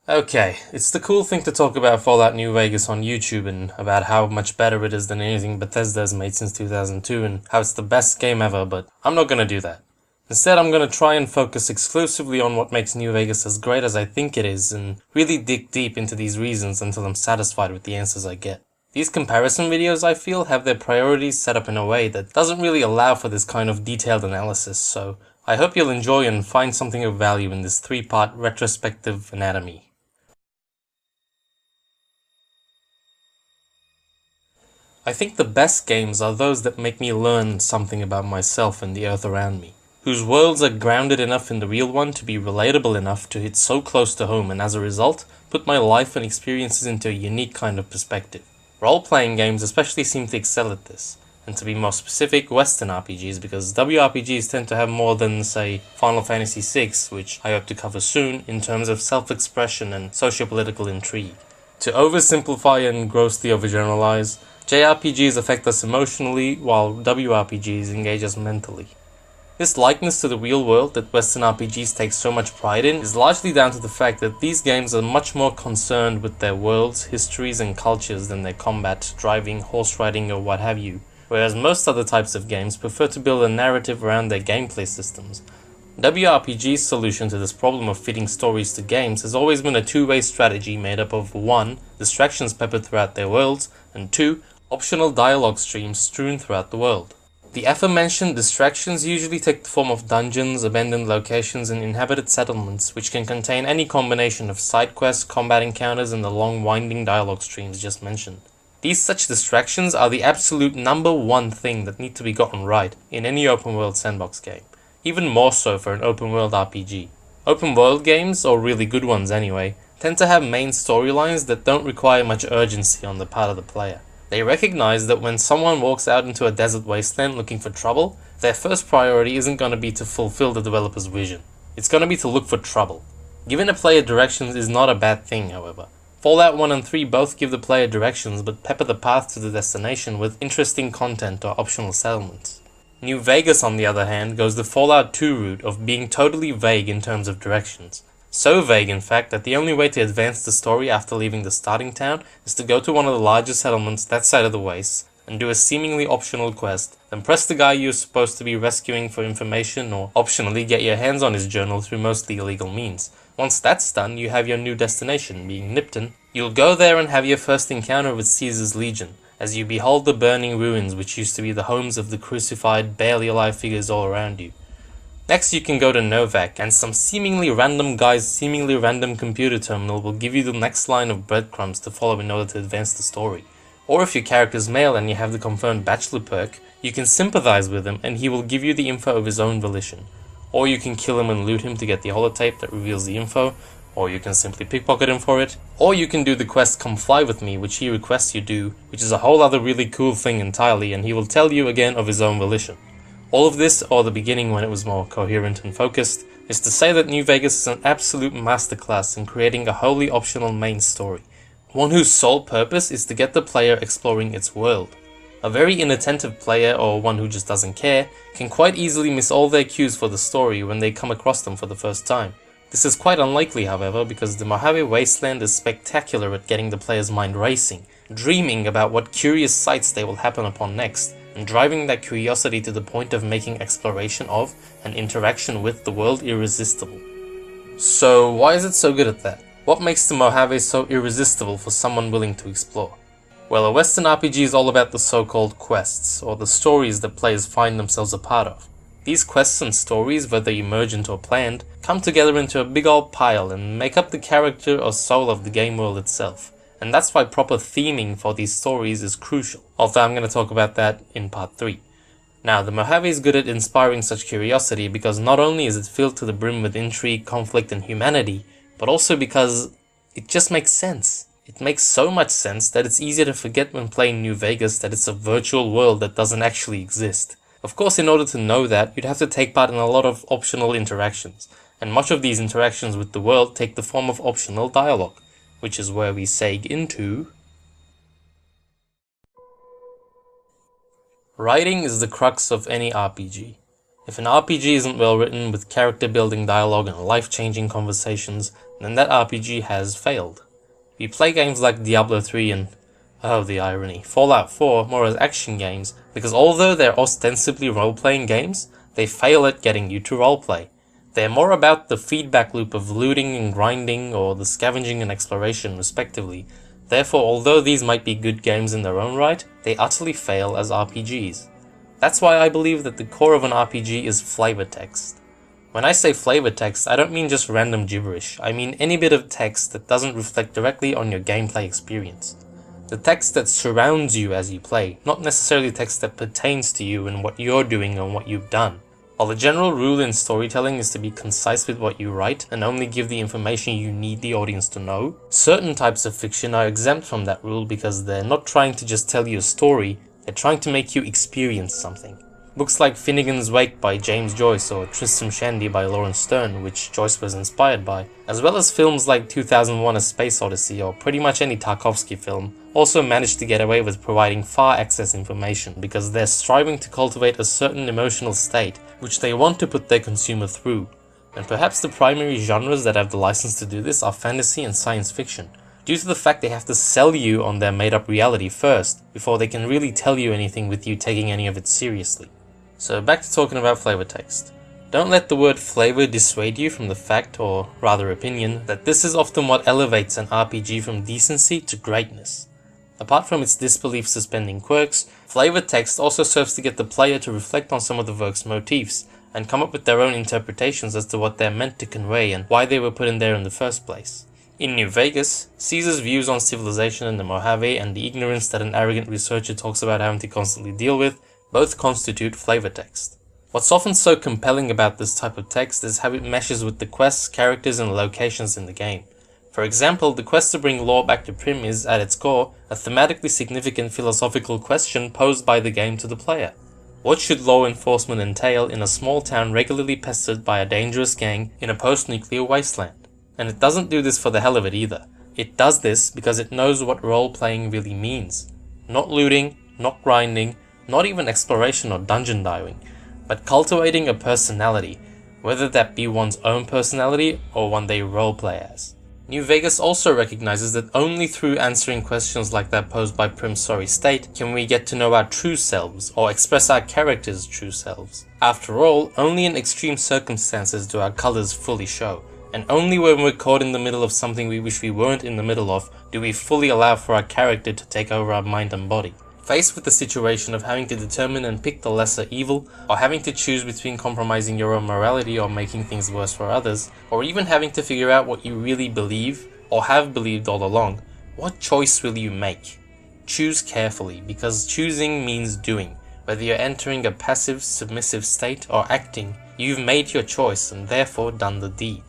Okay, it's the cool thing to talk about Fallout New Vegas on YouTube and about how much better it is than anything Bethesda has made since 2002 and how it's the best game ever, but I'm not gonna do that. Instead, I'm gonna try and focus exclusively on what makes New Vegas as great as I think it is and really dig deep into these reasons until I'm satisfied with the answers I get. These comparison videos, I feel, have their priorities set up in a way that doesn't really allow for this kind of detailed analysis, so I hope you'll enjoy and find something of value in this 3-part retrospective anatomy. I think the best games are those that make me learn something about myself and the earth around me, whose worlds are grounded enough in the real one to be relatable enough to hit so close to home and as a result, put my life and experiences into a unique kind of perspective. Role-playing games especially seem to excel at this, and to be more specific, Western RPGs, because WRPGs tend to have more than, say, Final Fantasy VI, which I hope to cover soon, in terms of self-expression and socio-political intrigue. To oversimplify and grossly overgeneralize, JRPGs affect us emotionally, while WRPGs engage us mentally. This likeness to the real world that Western RPGs take so much pride in is largely down to the fact that these games are much more concerned with their worlds, histories, and cultures than their combat, driving, horse riding, or what have you, whereas most other types of games prefer to build a narrative around their gameplay systems. WRPG's solution to this problem of fitting stories to games has always been a two-way strategy made up of 1. Distractions peppered throughout their worlds, and 2. Optional dialogue streams strewn throughout the world. The aforementioned distractions usually take the form of dungeons, abandoned locations, and inhabited settlements, which can contain any combination of side quests, combat encounters, and the long winding dialogue streams just mentioned. These such distractions are the absolute number one thing that need to be gotten right in any open world sandbox game, even more so for an open world RPG. Open world games, or really good ones anyway, tend to have main storylines that don't require much urgency on the part of the player. They recognize that when someone walks out into a desert wasteland looking for trouble, their first priority isn't going to be to fulfill the developer's vision. It's going to be to look for trouble. Giving a player directions is not a bad thing, however. Fallout 1 and 3 both give the player directions but pepper the path to the destination with interesting content or optional settlements. New Vegas, on the other hand, goes the Fallout 2 route of being totally vague in terms of directions. So vague, in fact, that the only way to advance the story after leaving the starting town is to go to one of the larger settlements that side of the waste and do a seemingly optional quest, then press the guy you're supposed to be rescuing for information or optionally get your hands on his journal through mostly illegal means. Once that's done, you have your new destination, being Nipton. You'll go there and have your first encounter with Caesar's Legion, as you behold the burning ruins which used to be the homes of the crucified, barely alive figures all around you. Next you can go to Novak, and some seemingly random guy's seemingly random computer terminal will give you the next line of breadcrumbs to follow in order to advance the story. Or if your character's male and you have the confirmed bachelor perk, you can sympathize with him and he will give you the info of his own volition. Or you can kill him and loot him to get the holotape that reveals the info, or you can simply pickpocket him for it, or you can do the quest Come Fly With Me, which he requests you do, which is a whole other really cool thing entirely, and he will tell you again of his own volition. All of this, or the beginning when it was more coherent and focused, is to say that New Vegas is an absolute masterclass in creating a wholly optional main story, one whose sole purpose is to get the player exploring its world. A very inattentive player, or one who just doesn't care, can quite easily miss all their cues for the story when they come across them for the first time. This is quite unlikely, however, because the Mojave Wasteland is spectacular at getting the player's mind racing, dreaming about what curious sights they will happen upon next, and driving that curiosity to the point of making exploration of and interaction with the world irresistible. So why is it so good at that? What makes the Mojave so irresistible for someone willing to explore? Well, a Western RPG is all about the so-called quests, or the stories that players find themselves a part of. These quests and stories, whether emergent or planned, come together into a big old pile and make up the character or soul of the game world itself. And that's why proper theming for these stories is crucial, although I'm going to talk about that in part 3. Now, the Mojave is good at inspiring such curiosity because not only is it filled to the brim with intrigue, conflict, and humanity, but also because it just makes sense. It makes so much sense that it's easier to forget when playing New Vegas that it's a virtual world that doesn't actually exist. Of course, in order to know that, you'd have to take part in a lot of optional interactions, and much of these interactions with the world take the form of optional dialogue, which is where we seg into... Writing is the crux of any RPG. If an RPG isn't well written with character building dialogue and life-changing conversations, then that RPG has failed. We play games like Diablo 3 and, oh the irony, Fallout 4 more as action games, because although they're ostensibly role-playing games, they fail at getting you to roleplay. They're more about the feedback loop of looting and grinding, or the scavenging and exploration respectively. Therefore, although these might be good games in their own right, they utterly fail as RPGs. That's why I believe that the core of an RPG is flavor text. When I say flavor text, I don't mean just random gibberish, I mean any bit of text that doesn't reflect directly on your gameplay experience. The text that surrounds you as you play, not necessarily text that pertains to you and what you're doing and what you've done. While the general rule in storytelling is to be concise with what you write and only give the information you need the audience to know, certain types of fiction are exempt from that rule because they're not trying to just tell you a story, they're trying to make you experience something. Books like Finnegan's Wake by James Joyce or Tristram Shandy by Lawrence Stern, which Joyce was inspired by, as well as films like 2001: A Space Odyssey or pretty much any Tarkovsky film, also manage to get away with providing far excess information because they're striving to cultivate a certain emotional state which they want to put their consumer through. And perhaps the primary genres that have the license to do this are fantasy and science fiction, due to the fact they have to sell you on their made-up reality first, before they can really tell you anything with you taking any of it seriously. So back to talking about flavor text. Don't let the word flavor dissuade you from the fact, or rather opinion, that this is often what elevates an RPG from decency to greatness. Apart from its disbelief suspending quirks, flavor text also serves to get the player to reflect on some of the work's motifs, and come up with their own interpretations as to what they're meant to convey and why they were put in there in the first place. In New Vegas, Caesar's views on civilization in the Mojave and the ignorance that an arrogant researcher talks about having to constantly deal with both constitute flavor text. What's often so compelling about this type of text is how it meshes with the quests, characters, and locations in the game. For example, the quest to bring lore back to Prim is, at its core, a thematically significant philosophical question posed by the game to the player. What should law enforcement entail in a small town regularly pestered by a dangerous gang in a post-nuclear wasteland? And it doesn't do this for the hell of it either. It does this because it knows what role-playing really means. Not looting, not grinding, not even exploration or dungeon diving, but cultivating a personality, whether that be one's own personality or one they roleplay as. New Vegas also recognizes that only through answering questions like that posed by Prim's sorry state can we get to know our true selves, or express our characters' true selves. After all, only in extreme circumstances do our colors fully show, and only when we're caught in the middle of something we wish we weren't in the middle of do we fully allow for our character to take over our mind and body. Faced with the situation of having to determine and pick the lesser evil, or having to choose between compromising your own morality or making things worse for others, or even having to figure out what you really believe, or have believed all along, what choice will you make? Choose carefully, because choosing means doing. Whether you're entering a passive, submissive state or acting, you've made your choice and therefore done the deed.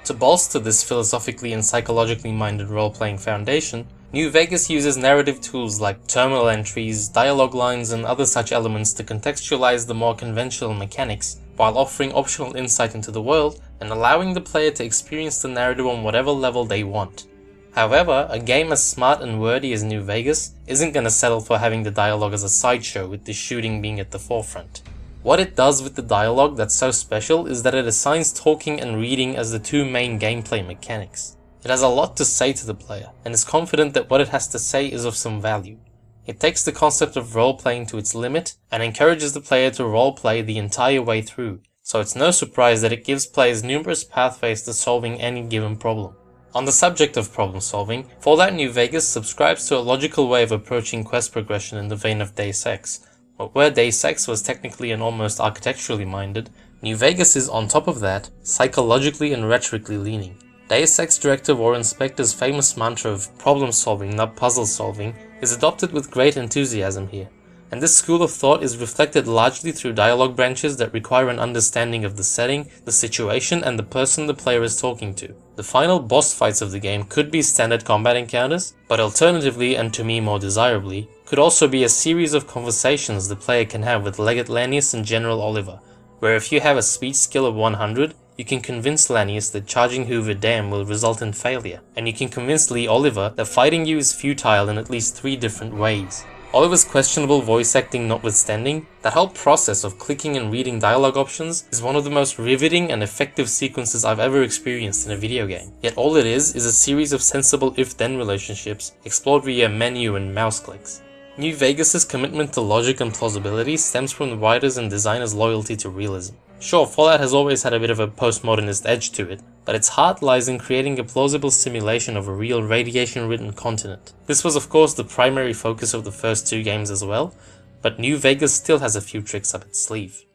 To bolster this philosophically and psychologically minded role-playing foundation, New Vegas uses narrative tools like terminal entries, dialogue lines, and other such elements to contextualize the more conventional mechanics, while offering optional insight into the world and allowing the player to experience the narrative on whatever level they want. However, a game as smart and wordy as New Vegas isn't going to settle for having the dialogue as a sideshow with the shooting being at the forefront. What it does with the dialogue that's so special is that it assigns talking and reading as the two main gameplay mechanics. It has a lot to say to the player, and is confident that what it has to say is of some value. It takes the concept of role-playing to its limit, and encourages the player to role-play the entire way through, so it's no surprise that it gives players numerous pathways to solving any given problem. On the subject of problem solving, Fallout New Vegas subscribes to a logical way of approaching quest progression in the vein of Deus Ex. But where Deus Ex was technically and almost architecturally minded, New Vegas is, on top of that, psychologically and rhetorically leaning. Deus Ex director Warren Spector's famous mantra of problem solving, not puzzle solving, is adopted with great enthusiasm here, and this school of thought is reflected largely through dialogue branches that require an understanding of the setting, the situation, and the person the player is talking to. The final boss fights of the game could be standard combat encounters, but alternatively, and to me more desirably, could also be a series of conversations the player can have with Legate Lanius and General Oliver, where if you have a speech skill of 100, you can convince Lanius that charging Hoover Dam will result in failure, and you can convince Lee Oliver that fighting you is futile in at least 3 different ways. All of his questionable voice acting notwithstanding, that whole process of clicking and reading dialogue options is one of the most riveting and effective sequences I've ever experienced in a video game. Yet all it is a series of sensible if-then relationships explored via menu and mouse clicks. New Vegas' commitment to logic and plausibility stems from the writers' and designers' loyalty to realism. Sure, Fallout has always had a bit of a postmodernist edge to it, but its heart lies in creating a plausible simulation of a real radiation-ridden continent. This was of course the primary focus of the first two games as well, but New Vegas still has a few tricks up its sleeve.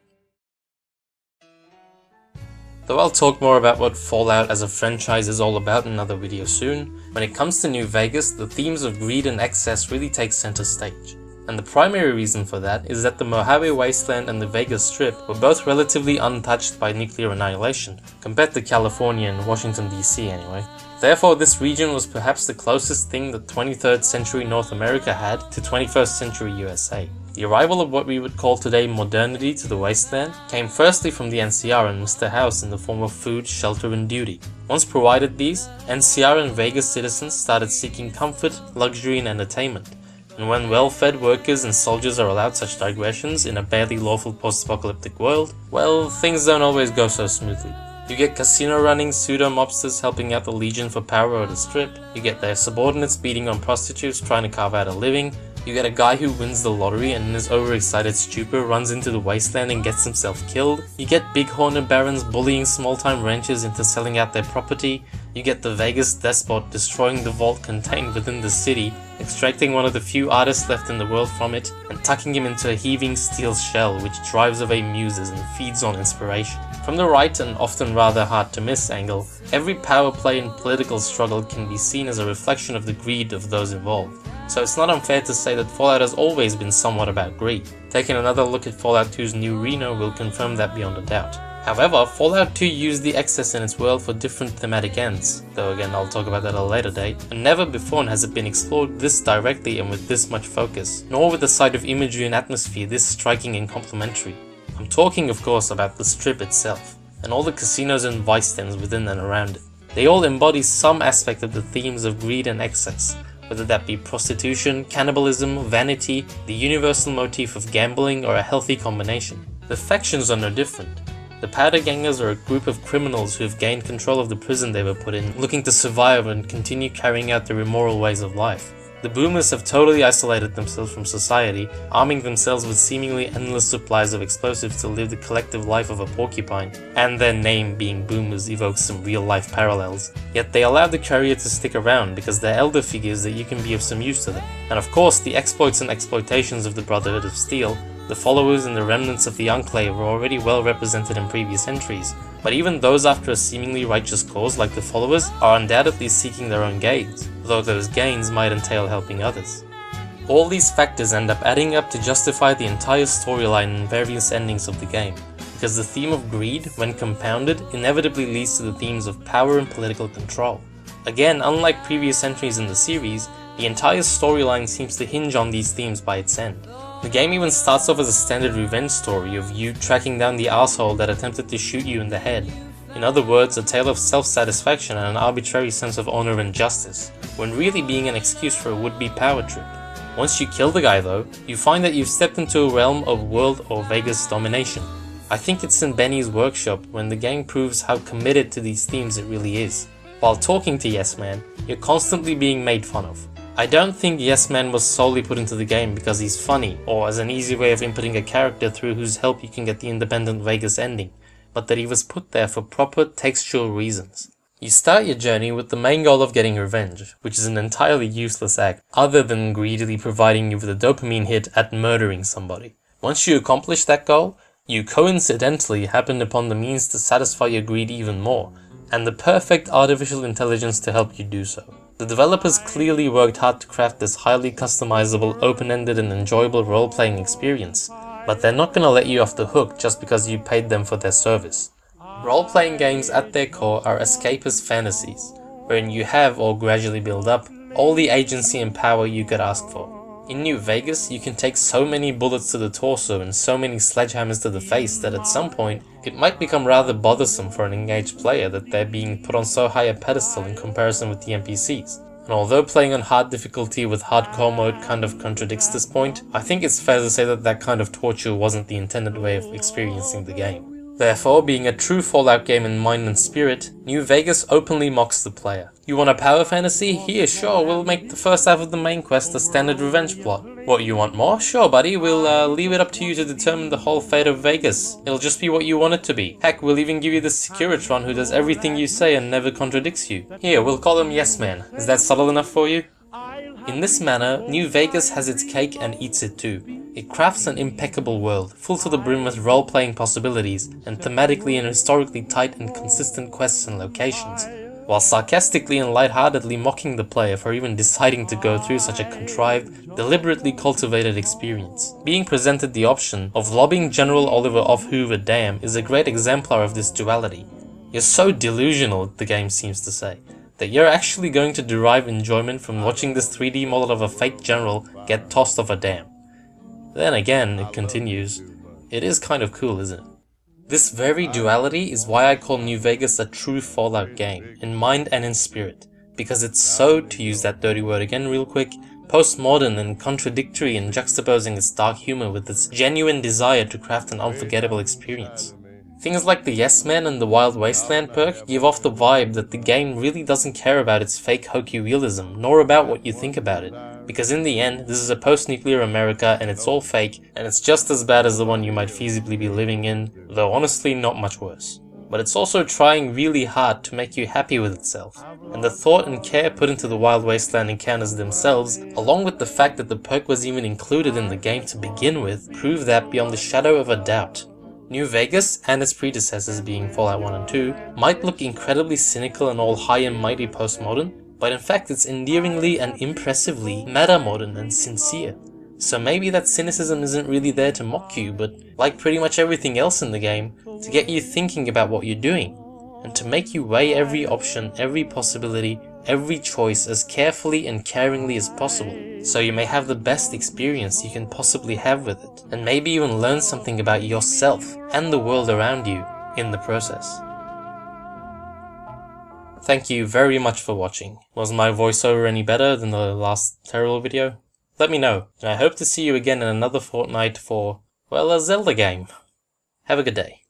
Though I'll talk more about what Fallout as a franchise is all about in another video soon, when it comes to New Vegas, the themes of greed and excess really take center stage. And the primary reason for that is that the Mojave Wasteland and the Vegas Strip were both relatively untouched by nuclear annihilation, compared to California and Washington DC anyway. Therefore, this region was perhaps the closest thing that 23rd century North America had to 21st century USA. The arrival of what we would call today modernity to the wasteland came firstly from the NCR and Mr. House in the form of food, shelter and duty. Once provided these, NCR and Vegas citizens started seeking comfort, luxury and entertainment. And when well-fed workers and soldiers are allowed such digressions in a barely lawful post-apocalyptic world, well, things don't always go so smoothly. You get casino running pseudo-mobsters helping out the Legion for power at the Strip, you get their subordinates beating on prostitutes trying to carve out a living, you get a guy who wins the lottery and in his overexcited stupor runs into the wasteland and gets himself killed, you get big-horned barons bullying small-time ranchers into selling out their property, you get the Vegas despot destroying the vault contained within the city, extracting one of the few artists left in the world from it, and tucking him into a heaving steel shell which drives away muses and feeds on inspiration. From the right and often rather hard to miss angle, every power play and political struggle can be seen as a reflection of the greed of those involved. So it's not unfair to say that Fallout has always been somewhat about greed. Taking another look at Fallout 2's New Reno will confirm that beyond a doubt. However, Fallout 2 used the excess in its world for different thematic ends, though again I'll talk about that at a later date, and never before has it been explored this directly and with this much focus, nor with a sight of imagery and atmosphere this striking and complementary. I'm talking of course about the Strip itself, and all the casinos and vice dens within and around it. They all embody some aspect of the themes of greed and excess, whether that be prostitution, cannibalism, vanity, the universal motif of gambling, or a healthy combination. The factions are no different. The Powder Gangers are a group of criminals who have gained control of the prison they were put in, looking to survive and continue carrying out their immoral ways of life. The Boomers have totally isolated themselves from society, arming themselves with seemingly endless supplies of explosives to live the collective life of a porcupine, and their name being Boomers evokes some real-life parallels. Yet they allow the courier to stick around because they're elder figures that you can be of some use to them. And of course, the exploits and exploitations of the Brotherhood of Steel, the followers and the remnants of the Enclave were already well represented in previous entries, but even those after a seemingly righteous cause like the followers are undoubtedly seeking their own gains, though those gains might entail helping others. All these factors end up adding up to justify the entire storyline and various endings of the game, because the theme of greed, when compounded, inevitably leads to the themes of power and political control. Again, unlike previous entries in the series, the entire storyline seems to hinge on these themes by its end. The game even starts off as a standard revenge story of you tracking down the asshole that attempted to shoot you in the head. In other words, a tale of self-satisfaction and an arbitrary sense of honor and justice, when really being an excuse for a would-be power trip. Once you kill the guy though, you find that you've stepped into a realm of world or Vegas domination. I think it's in Benny's workshop when the game proves how committed to these themes it really is. While talking to Yes Man, you're constantly being made fun of. I don't think Yes Man was solely put into the game because he's funny, or as an easy way of inputting a character through whose help you can get the independent Vegas ending, but that he was put there for proper textual reasons. You start your journey with the main goal of getting revenge, which is an entirely useless act, other than greedily providing you with a dopamine hit at murdering somebody. Once you accomplish that goal, you coincidentally happen upon the means to satisfy your greed even more, and the perfect artificial intelligence to help you do so. The developers clearly worked hard to craft this highly customizable, open-ended and enjoyable role-playing experience, but they're not gonna let you off the hook just because you paid them for their service. Role-playing games at their core are escapist fantasies, wherein you have, or gradually build up, all the agency and power you could ask for. In New Vegas, you can take so many bullets to the torso and so many sledgehammers to the face that at some point, it might become rather bothersome for an engaged player that they're being put on so high a pedestal in comparison with the NPCs. And although playing on hard difficulty with hardcore mode kind of contradicts this point, I think it's fair to say that that kind of torture wasn't the intended way of experiencing the game. Therefore, being a true Fallout game in mind and spirit, New Vegas openly mocks the player. You want a power fantasy? Here, sure, we'll make the first half of the main quest a standard revenge plot. What, you want more? Sure, buddy, we'll leave it up to you to determine the whole fate of Vegas. It'll just be what you want it to be. Heck, we'll even give you the Securitron who does everything you say and never contradicts you. Here, we'll call him Yes Man. Is that subtle enough for you? In this manner, New Vegas has its cake and eats it too. It crafts an impeccable world, full to the brim with role-playing possibilities, and thematically and historically tight and consistent quests and locations, while sarcastically and lightheartedly mocking the player for even deciding to go through such a contrived, deliberately cultivated experience. Being presented the option of lobbing General Oliver off Hoover Dam is a great exemplar of this duality. You're so delusional, the game seems to say, that you're actually going to derive enjoyment from watching this 3D model of a fake general get tossed off a dam. Then again, it continues, it is kind of cool, isn't it? This very duality is why I call New Vegas a true Fallout game, in mind and in spirit, because it's so, to use that dirty word again real quick, postmodern and contradictory in juxtaposing its dark humor with its genuine desire to craft an unforgettable experience. Things like the Yes Man and the Wild Wasteland perk give off the vibe that the game really doesn't care about its fake hokey realism, nor about what you think about it, because in the end, this is a post-nuclear America and it's all fake, and it's just as bad as the one you might feasibly be living in, though honestly not much worse. But it's also trying really hard to make you happy with itself, and the thought and care put into the Wild Wasteland encounters themselves, along with the fact that the perk was even included in the game to begin with, prove that beyond the shadow of a doubt. New Vegas, and its predecessors being Fallout 1 and 2, might look incredibly cynical and all high and mighty postmodern, but in fact it's endearingly and impressively meta-modern and sincere. So maybe that cynicism isn't really there to mock you, but like pretty much everything else in the game, to get you thinking about what you're doing, and to make you weigh every option, every possibility, every choice as carefully and caringly as possible, so you may have the best experience you can possibly have with it, and maybe even learn something about yourself and the world around you in the process. Thank you very much for watching. Was my voiceover any better than the last terrible video? Let me know, and I hope to see you again in another fortnight for, well, a Zelda game. Have a good day.